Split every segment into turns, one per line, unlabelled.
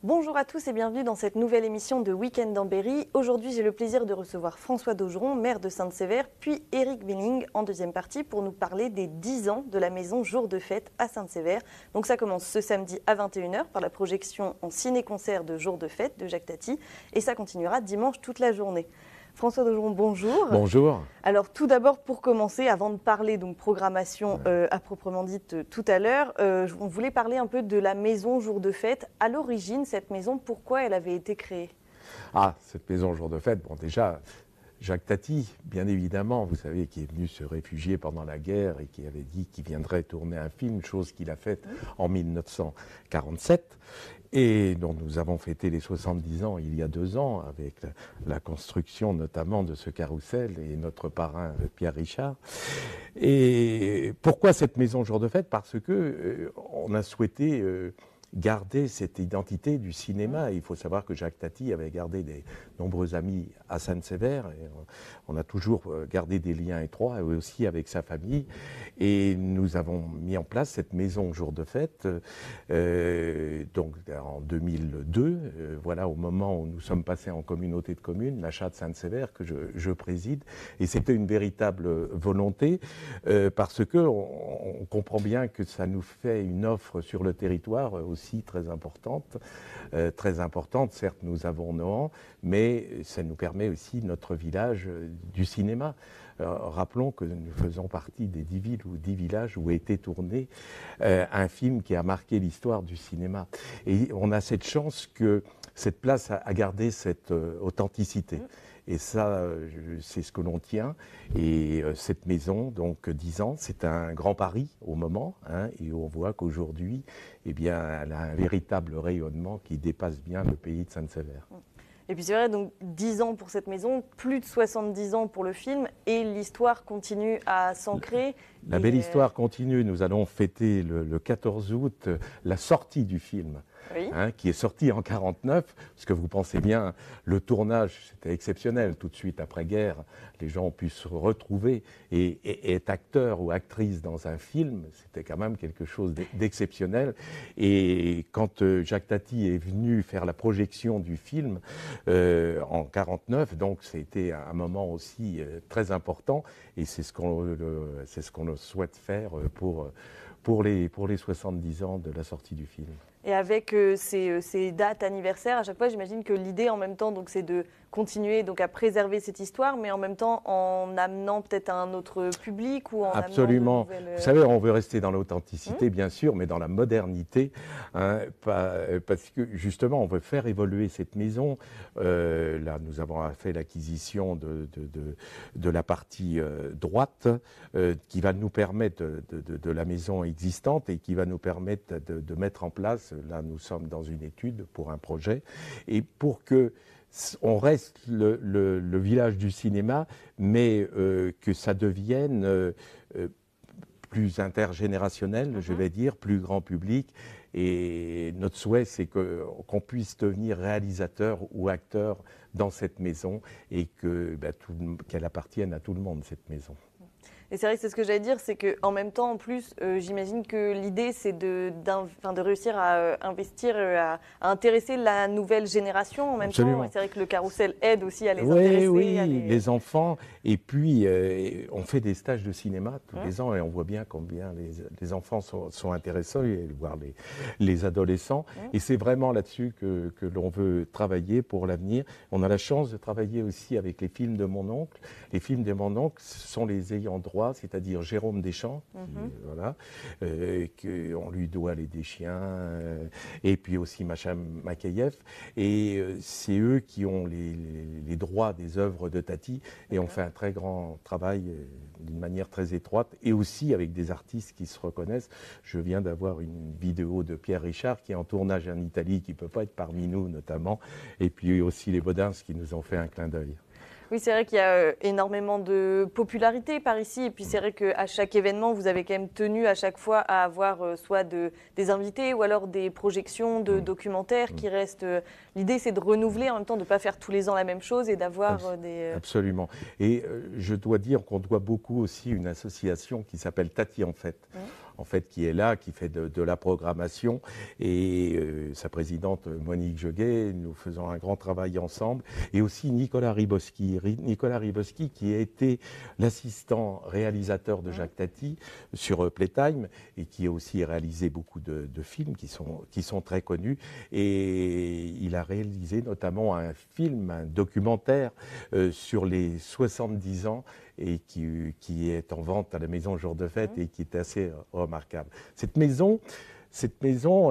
Bonjour à tous et bienvenue dans cette nouvelle émission de Week-end en Berry. Aujourd'hui, j'ai le plaisir de recevoir François Daugeron, maire de Sainte-Sévère, puis Éric Billing en deuxième partie pour nous parler des 10 ans de la maison Jour de Fête à Sainte-Sévère. Donc ça commence ce samedi à 21 h par la projection en ciné-concert de Jour de Fête de Jacques Tati et ça continuera dimanche toute la journée. François Daugeron, bonjour.
Bonjour.
Alors tout d'abord, pour commencer, avant de parler donc programmation à proprement dite tout à l'heure, on voulait parler un peu de la maison Jour de Fête. À l'origine, cette maison, pourquoi elle avait été créée?
Ah, cette maison Jour de Fête, bon déjà, Jacques Tati, bien évidemment, vous savez, qui est venu se réfugier pendant la guerre et qui avait dit qu'il viendrait tourner un film, chose qu'il a faite en 1947. Et dont nous avons fêté les 70 ans il y a 2 ans avec la construction notamment de ce carrousel et notre parrain Pierre Richard. Et pourquoi cette maison Jour de Fête? Parce que on a souhaité garder cette identité du cinéma. Il faut savoir que Jacques Tati avait gardé de nombreux amis à Sainte-Sévère. On a toujours gardé des liens étroits, aussi avec sa famille. Et nous avons mis en place cette maison Jour de Fête, donc en 2002, voilà, au moment où nous sommes passés en communauté de communes, l'achat de Sainte-Sévère que je préside. Et c'était une véritable volonté, parce que on comprend bien que ça nous fait une offre sur le territoire aussi très importante. Certes, nous avons Nohant, mais ça nous permet aussi notre village du cinéma. Rappelons que nous faisons partie des 10 villes ou 10 villages où a été tourné un film qui a marqué l'histoire du cinéma. Et on a cette chance que cette place a gardé cette authenticité. Et ça, c'est ce que l'on tient. Et cette maison, donc 10 ans, c'est un grand pari au moment. Et on voit qu'aujourd'hui, eh bien, elle a un véritable rayonnement qui dépasse bien le pays de Sainte-Sévère.
Et puis c'est vrai, donc 10 ans pour cette maison, plus de 70 ans pour le film, et l'histoire continue à s'ancrer.
La belle histoire continue. Nous allons fêter le 14 août la sortie du film.
Oui.
Qui est sorti en 1949, parce que vous pensez bien, le tournage, c'était exceptionnel. Tout de suite après-guerre, les gens ont pu se retrouver et être acteur ou actrice dans un film, c'était quand même quelque chose d'exceptionnel. Et quand Jacques Tati est venu faire la projection du film en 1949, donc c'était un moment aussi très important, et c'est ce qu'on souhaite faire pour les 70 ans de la sortie du film.
Et avec ces dates anniversaires, à chaque fois, j'imagine que l'idée en même temps, donc, c'est de continuer donc, à préserver cette histoire, mais en même temps en amenant peut-être un autre public ou en
Absolument.
amenant de nouvelles...
Vous savez, on veut rester dans l'authenticité, bien sûr, mais dans la modernité, parce que justement, on veut faire évoluer cette maison. Là, nous avons fait l'acquisition de la partie droite, qui va nous permettre de la maison existante et qui va nous permettre de mettre en place. Là, nous sommes dans une étude pour un projet, et pour que on reste le village du cinéma, mais que ça devienne plus intergénérationnel, je vais dire, plus grand public. Et notre souhait, c'est qu'on puisse devenir réalisateur ou acteur dans cette maison et qu'elle appartienne à tout le monde, cette maison.
Et c'est vrai que c'est ce que j'allais dire, c'est qu'en même temps, en plus, j'imagine que l'idée, c'est de réussir à investir, à intéresser la nouvelle génération en même
Absolument.
temps. Et c'est vrai que le carrousel aide aussi à les intéresser.
Oui, les enfants. Et puis, on fait des stages de cinéma tous les ans et on voit bien combien les enfants sont intéressés, et voir les adolescents. Et c'est vraiment là-dessus que l'on veut travailler pour l'avenir. On a la chance de travailler aussi avec les films de mon oncle. Les films de mon oncle, ce sont les ayants droit, c'est-à-dire Jérôme Deschamps, voilà, on lui doit Les Deschiens, et puis aussi Macha Makayev, et c'est eux qui ont les droits des œuvres de Tati, et on fait un très grand travail d'une manière très étroite, et aussi avec des artistes qui se reconnaissent. Je viens d'avoir une vidéo de Pierre Richard qui est en tournage en Italie, qui ne peut pas être parmi nous notamment, et puis aussi les Baudins qui nous ont fait un clin d'œil.
Oui, c'est vrai qu'il y a énormément de popularité par ici. Et puis c'est vrai qu'à chaque événement, vous avez quand même tenu à chaque fois à avoir soit des invités ou alors des projections de documentaires qui restent... L'idée, c'est de renouveler en même temps, de ne pas faire tous les ans la même chose et d'avoir des...
Absolument. Et je dois dire qu'on doit beaucoup aussi à une association qui s'appelle Tati en Fête. en fait, qui est là, qui fait de la programmation, et sa présidente Monique Joguet. Nous faisons un grand travail ensemble, et aussi Nicolas Riboski. Nicolas Riboski, qui a été l'assistant réalisateur de Jacques Tati sur Playtime, et qui a aussi réalisé beaucoup de films qui sont très connus. Et il a réalisé notamment un film, un documentaire sur les 70 ans, et qui est en vente à la Maison Jour de Fête et qui est assez remarquable. Cette maison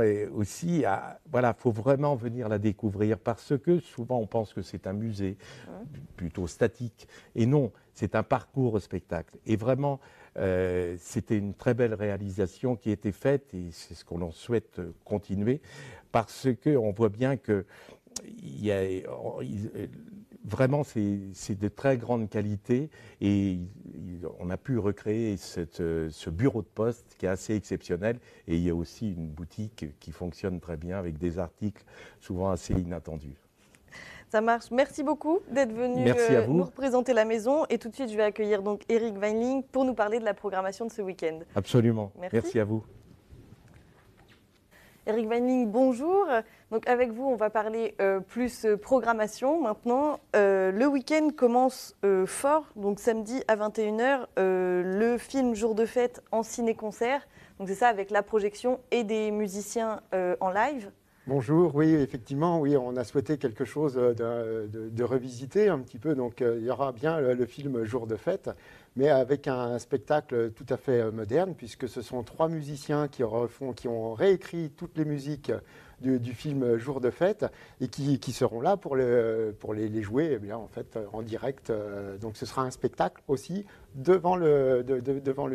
est aussi, voilà, faut vraiment venir la découvrir, parce que souvent on pense que c'est un musée plutôt statique, et non, c'est un parcours au spectacle. Et vraiment, c'était une très belle réalisation qui a été faite, et c'est ce qu'on en souhaite continuer, parce qu'on voit bien que vraiment, c'est de très grande qualité, et on a pu recréer ce bureau de poste qui est assez exceptionnel, et il y a aussi une boutique qui fonctionne très bien avec des articles souvent assez inattendus.
Ça marche. Merci beaucoup d'être venu nous représenter la maison, et tout de suite je vais accueillir donc Eric Weinling pour nous parler de la programmation de ce week-end.
Absolument. Merci à vous.
Eric Weinling, bonjour. Donc avec vous, on va parler plus programmation maintenant. Le week-end commence fort, donc samedi à 21h, le film Jour de Fête en ciné-concert. Donc c'est ça, avec la projection et des musiciens en live.
Bonjour, oui, effectivement, oui, on a souhaité quelque chose de revisiter un petit peu. Donc il y aura bien le film Jour de Fête, mais avec un spectacle tout à fait moderne, puisque ce sont 3 musiciens qui ont réécrit toutes les musiques du film Jour de Fête, et qui seront là pour les jouer, eh bien, en fait, en direct. Donc ce sera un spectacle aussi devant le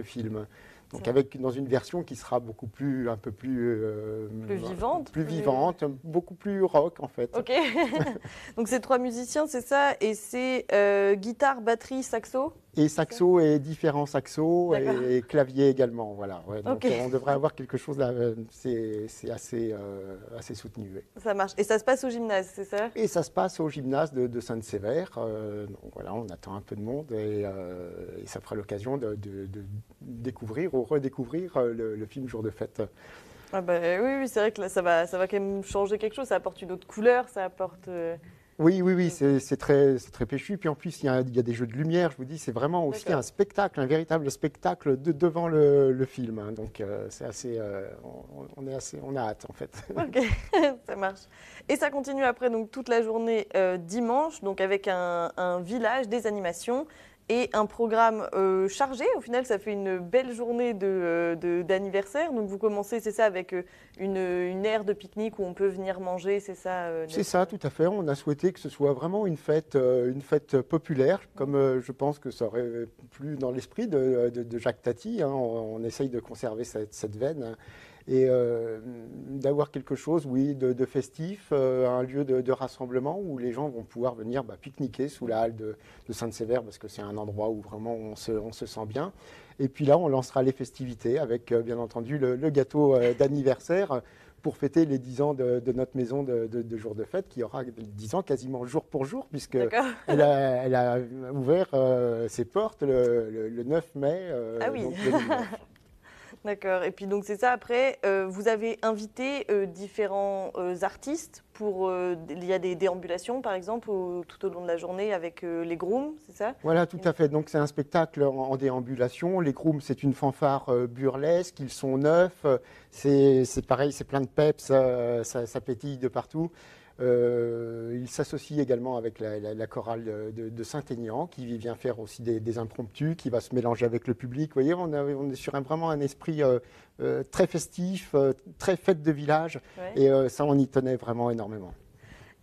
film. Donc dans une version qui sera un peu plus vivante, beaucoup plus rock en fait.
Ok. Donc c'est 3 musiciens, c'est ça, et c'est guitare, batterie, saxo.
Et saxo et différents saxos et clavier également, voilà. Ouais, donc on devrait avoir quelque chose là, c'est assez soutenu. Ouais.
Ça marche. Et ça se passe au gymnase, c'est ça?
Et ça se passe au gymnase de Sainte-Sévère. Donc voilà, on attend un peu de monde, et ça fera l'occasion de découvrir ou redécouvrir le film Jour de Fête.
Ah bah, oui, c'est vrai que là, ça va quand même changer quelque chose. Ça apporte une autre couleur, ça apporte.
Oui, c'est très péchu. Puis en plus, il y a des jeux de lumière. Je vous dis, c'est vraiment aussi un spectacle, un véritable spectacle devant le film. Hein. Donc c'est assez, on a hâte en fait.
Ok, ça marche. Et ça continue après donc toute la journée dimanche, donc avec un village, des animations. Et un programme chargé. Au final, ça fait une belle journée d'anniversaire. Donc, vous commencez, c'est ça, avec une aire de pique-nique où on peut venir manger, c'est ça
C'est ça, tout à fait. On a souhaité que ce soit vraiment une fête populaire, comme je pense que ça aurait plu dans l'esprit de Jacques Tati. Hein. On essaye de conserver cette veine. Et d'avoir quelque chose, oui, de festif, un lieu de rassemblement où les gens vont pouvoir venir pique-niquer sous la halle de Sainte-Sévère, parce que c'est un endroit où vraiment on se sent bien. Et puis là, on lancera les festivités avec, bien entendu, le gâteau d'anniversaire pour fêter les 10 ans de notre maison de Jour de Fête, qui aura 10 ans quasiment jour pour jour, puisqu'elle a ouvert ses portes le 9 mai.
Ah oui.
Donc, 2009.
D'accord. Et puis donc c'est ça. Après, vous avez invité différents artistes pour. Il y a des déambulations, par exemple, tout au long de la journée avec les grooms, c'est ça?
Voilà, tout à fait. Donc c'est un spectacle en déambulation. Les grooms, c'est une fanfare burlesque. Ils sont 9. C'est pareil, c'est plein de peps. Ça pétille de partout. Il s'associe également avec la chorale de Saint-Aignan, qui vient faire aussi des impromptus, qui va se mélanger avec le public. Vous voyez, on est sur vraiment un esprit très festif, très fête de village, et ça, on y tenait vraiment énormément.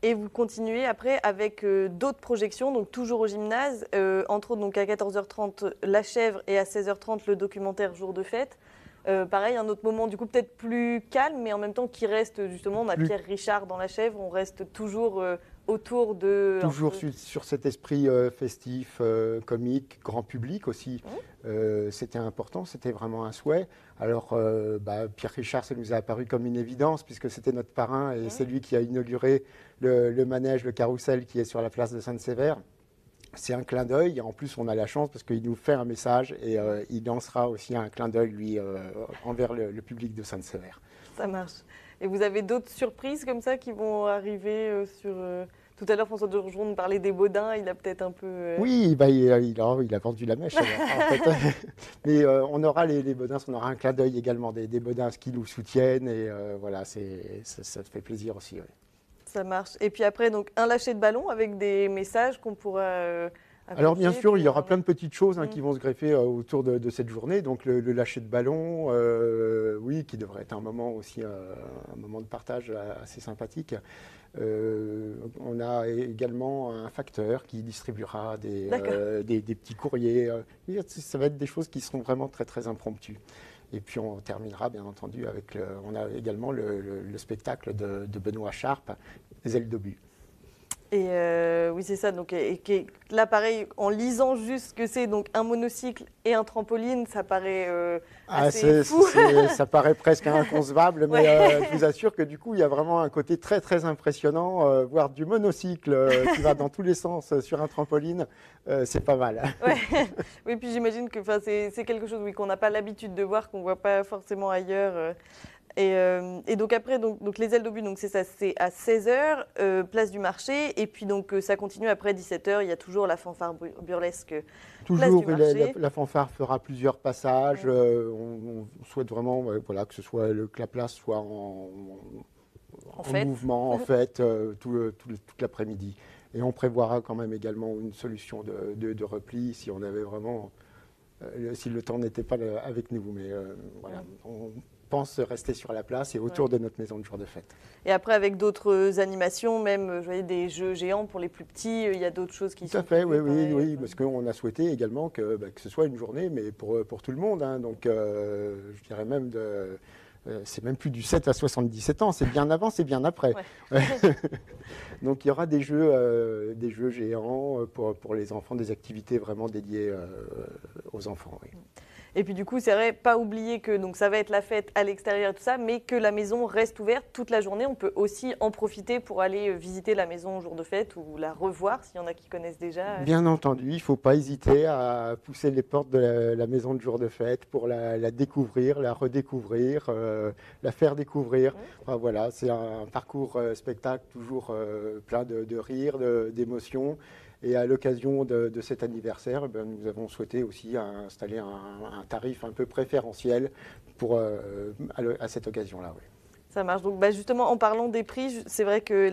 Et vous continuez après avec d'autres projections, donc toujours au gymnase, entre autres donc à 14h30 La Chèvre et à 16h30 le documentaire Jour de Fête. Pareil, un autre moment du coup peut-être plus calme, mais en même temps qui reste justement, on a Pierre Richard dans La Chèvre, on reste toujours autour de...
Toujours sur cet esprit festif, comique, grand public aussi. C'était important, c'était vraiment un souhait. Alors Pierre Richard, ça nous a apparu comme une évidence, puisque c'était notre parrain, et c'est lui qui a inauguré le manège, le carrousel qui est sur la place de Sainte-Sévère. c'est un clin d'œil. En plus, on a la chance parce qu'il nous fait un message et il lancera aussi un clin d'œil, lui, envers le public de Sainte-Sévère.
Ça marche. Et vous avez d'autres surprises comme ça qui vont arriver sur... Tout à l'heure, François Daugeron nous parlait des Baudins, il a peut-être un peu...
Oui, bah, il a vendu la mèche. Alors, en fait. Mais on aura les Baudins, on aura un clin d'œil également des Baudins qui nous soutiennent. Et voilà, ça fait plaisir aussi. Ouais.
Ça marche. Et puis après, donc, un lâcher de ballon avec des messages qu'on pourra...
Alors bien sûr, il y aura plein de petites choses qui vont se greffer autour de cette journée. Donc le lâcher de ballon, oui, qui devrait être un moment aussi, un moment de partage assez sympathique. On a également un facteur qui distribuera des petits courriers. Ça va être des choses qui seront vraiment très très impromptues. Et puis on terminera bien entendu avec, on a également le spectacle de Benoît Charpe, Les ailes d'obus.
Et oui, c'est ça. Donc, là, pareil, en lisant juste ce que c'est, donc un monocycle et un trampoline, ça paraît assez fou.
Ça paraît presque inconcevable, mais je vous assure que du coup, il y a vraiment un côté très très impressionnant. Voir du monocycle qui va dans tous les sens sur un trampoline, c'est pas mal.
Ouais. Oui, puis j'imagine que c'est quelque chose qu'on n'a pas l'habitude de voir, qu'on ne voit pas forcément ailleurs. Et donc après, donc les ailes d'obus, donc c'est ça, c'est à 16h, place du marché, et puis donc ça continue après 17h, il y a toujours la fanfare burlesque.
Toujours, la fanfare fera plusieurs passages. On souhaite vraiment voilà, que la place soit en mouvement, en fait, toute l'après-midi. Et on prévoira quand même également une solution de repli si on avait vraiment, si le temps n'était pas avec nous. Mais voilà, on pense rester sur la place et autour de notre maison de jour de fête.
Et après, avec d'autres animations, même je voyais des jeux géants pour les plus petits, il y a d'autres choses qui sont...
Tout à fait, oui, parce qu'on a souhaité également que ce soit une journée, mais pour tout le monde. Hein. Donc, je dirais même c'est même plus du 7 à 77 ans, c'est bien avant, c'est bien après. Ouais. Donc il y aura des jeux géants pour les enfants, des activités vraiment dédiées aux enfants. Oui.
Et puis du coup, c'est vrai, pas oublier que donc, ça va être la fête à l'extérieur et tout ça, mais que la maison reste ouverte toute la journée. On peut aussi en profiter pour aller visiter la maison au jour de fête ou la revoir, s'il y en a qui connaissent déjà.
Bien entendu, il ne faut pas hésiter à pousser les portes de la maison de jour de fête pour la découvrir, la redécouvrir, la faire découvrir. Enfin, voilà, c'est un parcours spectacle toujours plein de rires, d'émotions. Et à l'occasion de cet anniversaire, nous avons souhaité aussi installer un tarif un peu préférentiel à cette occasion-là. Oui.
Ça marche. Donc, justement, en parlant des prix, c'est vrai que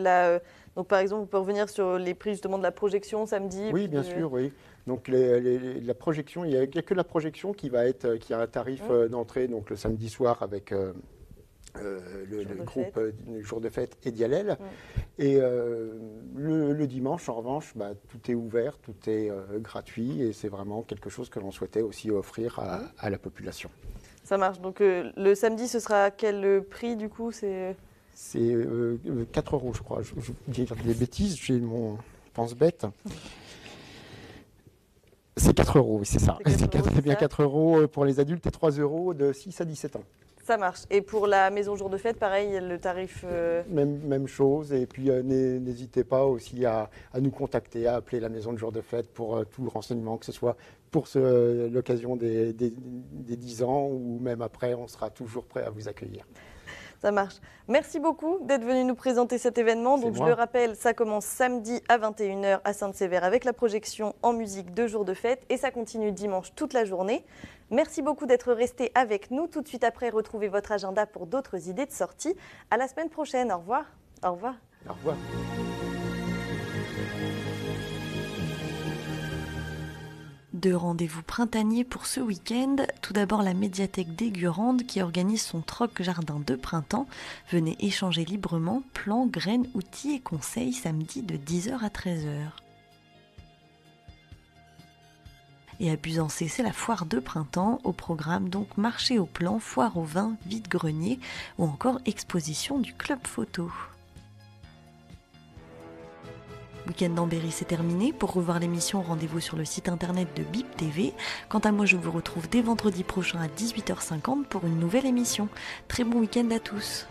donc, par exemple, on peut revenir sur les prix justement de la projection samedi.
Oui, bien sûr, oui. Donc la projection, il n'y a que la projection qui a un tarif d'entrée, donc le samedi soir avec le groupe Jour de Fête et Dialel. Et le dimanche, en revanche, tout est ouvert, tout est gratuit et c'est vraiment quelque chose que l'on souhaitait aussi offrir à la population.
Ça marche. Donc le samedi, ce sera quel prix du coup? C'est
4 €, je crois. Je dis des bêtises, j'ai mon pense-bête. C'est 4 €, oui, c'est ça. C'est bien 4 € pour les adultes et 3 € de 6 à 17 ans.
Ça marche. Et pour la maison jour de fête, pareil, le tarif...
Même chose. Et puis, n'hésitez pas aussi à nous contacter, à appeler la maison de jour de fête pour tout renseignement, que ce soit pour l'occasion des 10 ans ou même après, on sera toujours prêt à vous accueillir.
Ça marche. Merci beaucoup d'être venu nous présenter cet événement. Donc, je le rappelle, ça commence samedi à 21h à Sainte-Sévère avec la projection en musique de jour de fête et ça continue dimanche toute la journée. Merci beaucoup d'être resté avec nous. Tout de suite après, retrouvez votre agenda pour d'autres idées de sortie. À la semaine prochaine. Au revoir. Au revoir.
Au revoir.
Deux rendez-vous printaniers pour ce week-end. Tout d'abord la médiathèque d'Aigurande qui organise son troc jardin de printemps. Venez échanger librement plants, graines, outils et conseils samedi de 10h à 13h. Et à Busancé, c'est la foire de printemps. Au programme donc marché aux plants, foire au vin, vide-grenier ou encore exposition du club photo. Week-end dans Berry, c'est terminé. Pour revoir l'émission, rendez-vous sur le site internet de BIP TV. Quant à moi, je vous retrouve dès vendredi prochain à 18h50 pour une nouvelle émission. Très bon week-end à tous.